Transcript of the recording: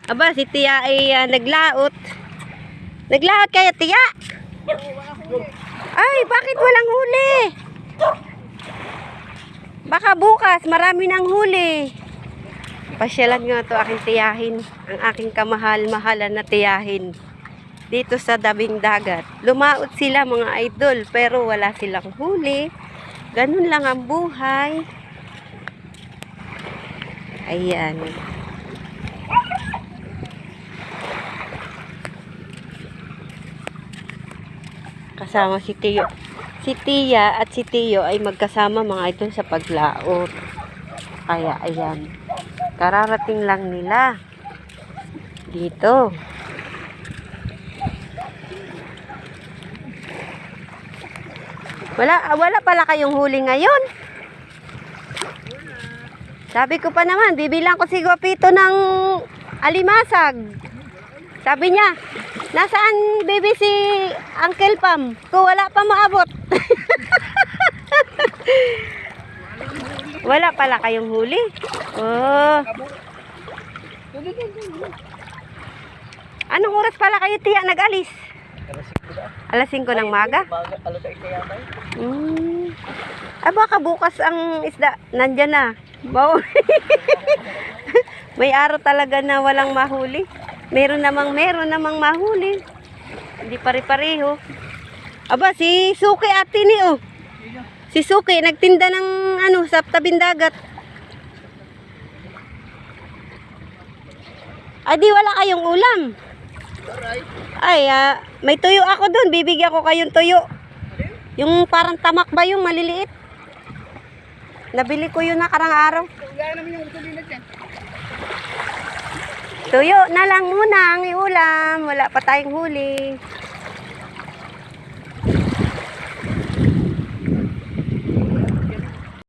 Aba, si Tia ay naglaot. Naglaot kaya, Tia? Ay, bakit walang huli? Baka bukas, marami ng huli. Pasyalan nga to aking tiyahin. Ang aking kamahal-mahalan na tiyahin. Dito sa tabing dagat. Lumaot sila mga idol, pero wala silang huli. Ganun lang ang buhay. Ayan. Kasama si Tiyo. Si Tia at si Tiyo ay magkasama mga idol sa paglaot. Kaya ayan. Kararating lang nila. Dito. Wala pala kayong huli ngayon. Sabi ko pa naman, bibilang ko si Guapito ng alimasag. Sabi niya, nasaan baby si Uncle Pam? Kung wala pa maabot. Wala pala kayong huli. Oh. Anong oras pala kayo, Tia, nag-alis? Alas 5 ng maga? Alas 6 yata. Baka bukas ang isda. Nandyan na. May araw talaga na walang mahuli. Meron namang mahuli. Hindi pare-pareho. Aba, si Suki ate ni oh. Si Suki nagtinda ng sa tabing dagat. Ay, di wala kayong ulam. Ay, may tuyo ako dun. Bibigyan ko kayong tuyo. Yung parang tamak ba yung maliliit? Nabili ko yun nakarang araw. Tuyo na lang muna ang iulam. Wala pa tayong huli.